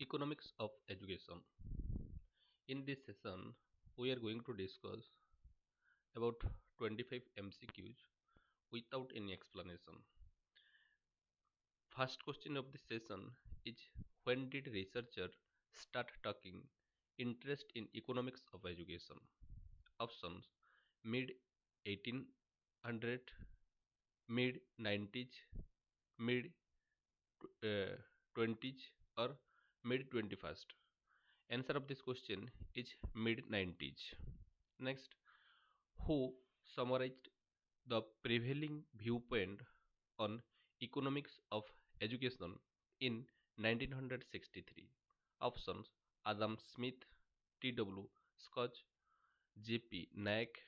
Economics of education. In this session, we are going to discuss about 25 MCQs without any explanation. First question of this session is, when did researchers start talking interest in economics of education? Options: mid 1800, mid 90s, mid 20s, or mid 21st. Answer of this question is mid 90s. Next, who summarized the prevailing viewpoint on economics of education in 1963? Options: Adam Smith, T.W. Scott, J.P. Naik,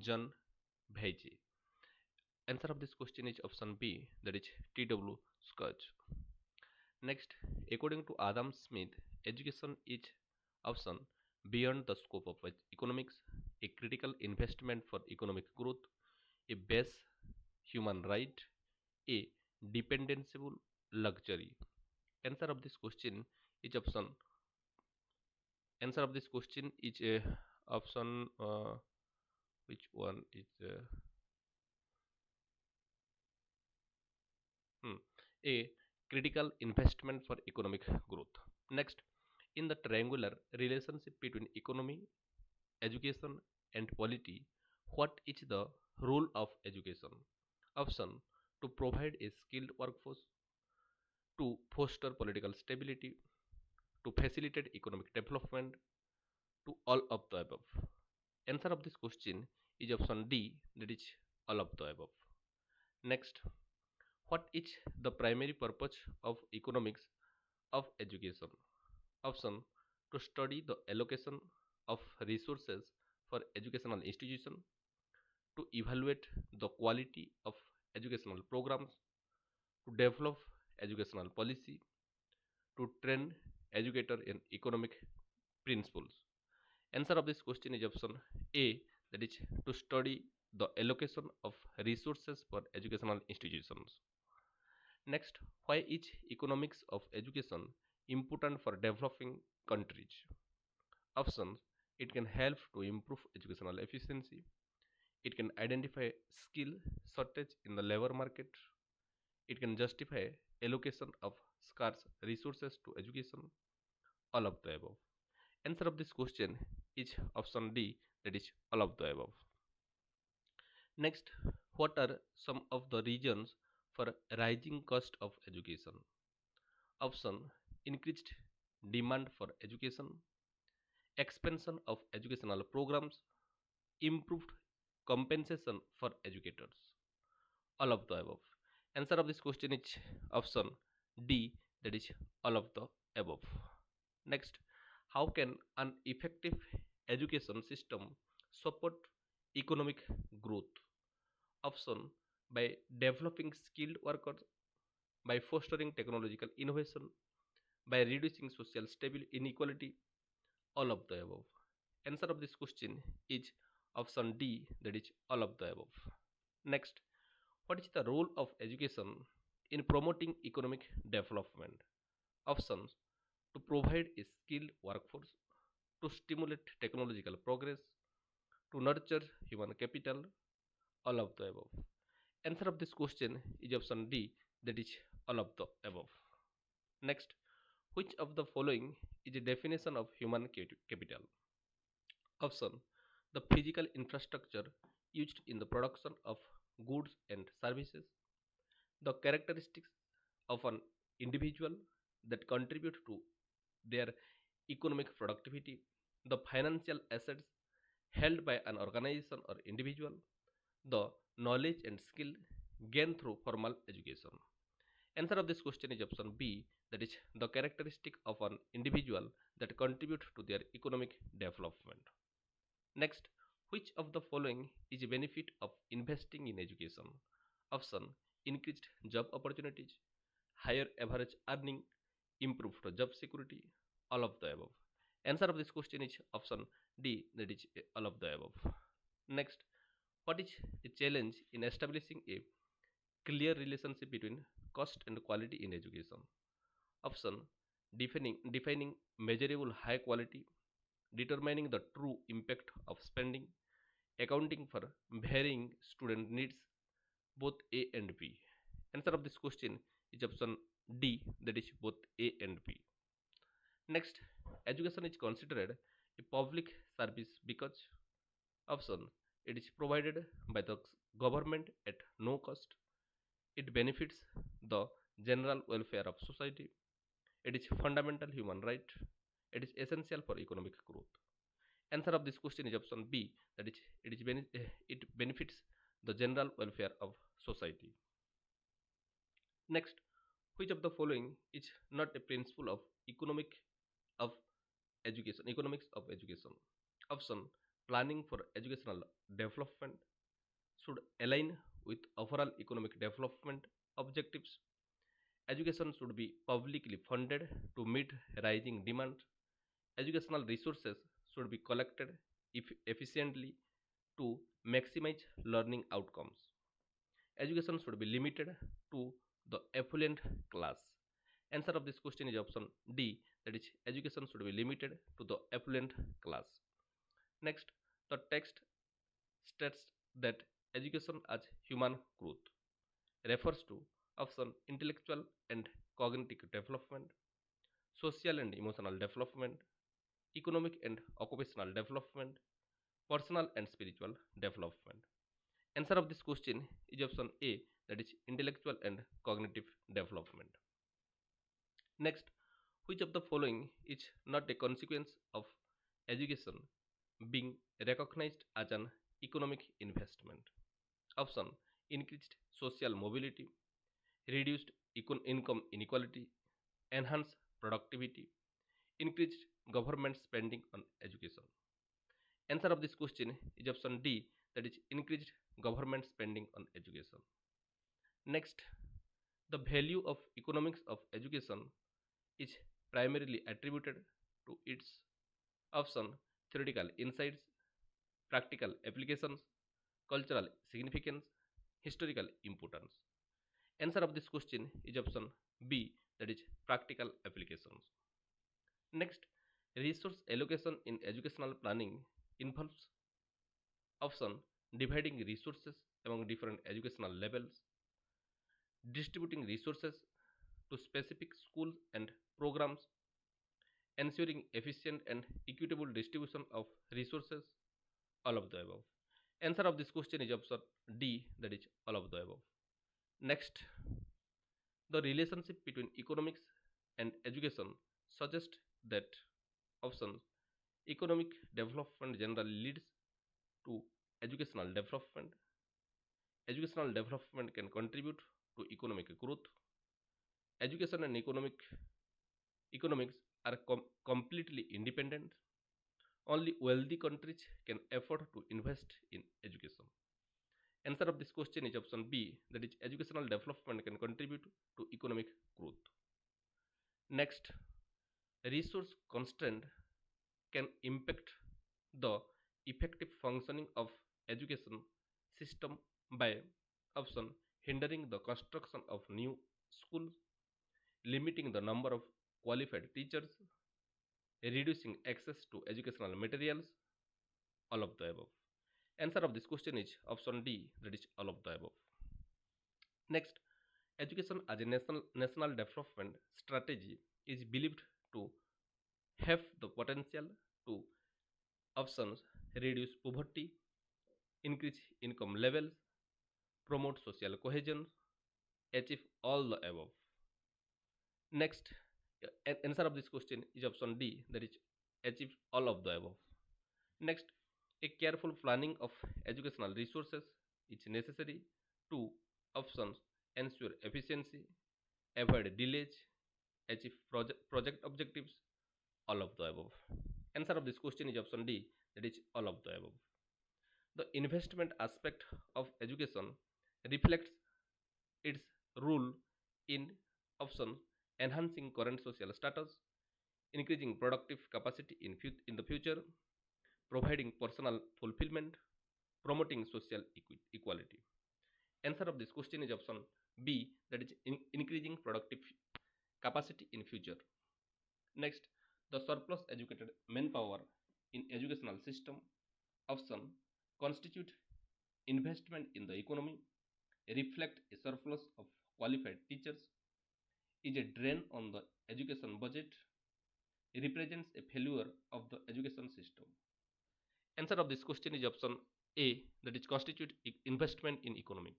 John Veitch. Answer of this question is option B, that is T.W. Scott. Next, according to Adam Smith, education is option beyond the scope of economics, a critical investment for economic growth, a base human right, a dependable luxury. Answer of this question is option. Answer of this question is option. Which one is hmm, a critical investment for economic growth? Next, in the triangular relationship between economy, education, and polity, what is the role of education? Option: to provide a skilled workforce, to foster political stability, to facilitate economic development, to all of the above. Answer of this question is option D, that is all of the above. Next, what is the primary purpose of economics of education? Option: to study the allocation of resources for educational institutions, to evaluate the quality of educational programs, to develop educational policy, to train educator in economic principles. Answer of this question is option A, that is to study the allocation of resources for educational institutions. Next, why is economics of education important for developing countries? Options: it can help to improve educational efficiency, it can identify skill shortage in the labor market, it can justify allocation of scarce resources to education, all of the above. Answer of this question is option D, that is all of the above. Next, what are some of the reasons for rising cost of education? Option: increased demand for education, expansion of educational programs, improved compensation for educators, all of the above. Answer of this question is option D, that is all of the above. Next, how can an effective education system support economic growth? Option: by developing skilled workers, by fostering technological innovation, by reducing social inequality, all of the above. Answer of this question is option D, that is all of the above. Next, what is the role of education in promoting economic development? Options: to provide a skilled workforce, to stimulate technological progress, to nurture human capital, all of the above. Answer of this question is option D, that is all of the above. Next, which of the following is a definition of human capital? Option: the physical infrastructure used in the production of goods and services, the characteristics of an individual that contribute to their economic productivity, the financial assets held by an organization or individual, the knowledge and skill gained through formal education. Answer of this question is option B, that is the characteristic of an individual that contribute to their economic development. Next, which of the following is a benefit of investing in education? Option: increased job opportunities, higher average earning, improved job security, all of the above. Answer of this question is option D, that is all of the above. Next, what is a challenge in establishing a clear relationship between cost and quality in education? Option: defining measurable high quality, determining the true impact of spending, accounting for varying student needs, both A and B. Answer of this question is option D, that is both A and B. Next, education is considered a public service because option it is provided by the government at no cost. It benefits the general welfare of society. It is fundamental human right. It is essential for economic growth. Answer of this question is option B, that is it benefits the general welfare of society. Next, which of the following is not a principle of of economics of education? Option: planning for educational development should align with overall economic development objectives. Education should be publicly funded to meet rising demand. Educational resources should be collected efficiently to maximize learning outcomes. Education should be limited to the affluent class. Answer of this question is option D, that is education should be limited to the affluent class. Next, the text states that education as human growth refers to option intellectual and cognitive development, social and emotional development, economic and occupational development, personal and spiritual development. Answer of this question is option A, that is intellectual and cognitive development. Next, which of the following is not a consequence of education being recognized as an economic investment? Option: increased social mobility, reduced income inequality, enhanced productivity, increased government spending on education. Answer of this question is option D, that is increased government spending on education. Next, the value of economics of education is primarily attributed to its option theoretical insights, practical applications, cultural significance, historical importance. Answer of this question is option B, that is practical applications. Next, resource allocation in educational planning involves option dividing resources among different educational levels, distributing resources to specific schools and programs, ensuring efficient and equitable distribution of resources, all of the above. Answer of this question is option D, that is all of the above. Next, the relationship between economics and education suggests that option economic development generally leads to educational development. Educational development can contribute to economic growth. Education and economics are completely independent. Only wealthy countries can afford to invest in education. Answer of this question is option B, that is educational development can contribute to economic growth. Next, resource constraint can impact the effective functioning of education system by option hindering the construction of new schools, limiting the number of qualified teachers, reducing access to educational materials, all of the above. Answer of this question is option D, that is all of the above. Next, education as a national development strategy is believed to have the potential to options reduce poverty, increase income levels, promote social cohesion, achieve all the above. Next, answer of this question is option D, that is achieve all of the above. Next, a careful planning of educational resources is necessary to options ensure efficiency, avoid delays, achieve project objectives, all of the above. Answer of this question is option D, that is all of the above. The investment aspect of education reflects its role in option enhancing current social status, increasing productive capacity in the future, providing personal fulfillment, promoting social equality. Answer of this question is option B, that is increasing productive capacity in future. Next, the surplus educated manpower in educational system. Option constitute investment in the economy, reflect a surplus of qualified teachers, is a drain on the education budget, represents a failure of the education system. Answer of this question is option A, that is constitute investment in economic.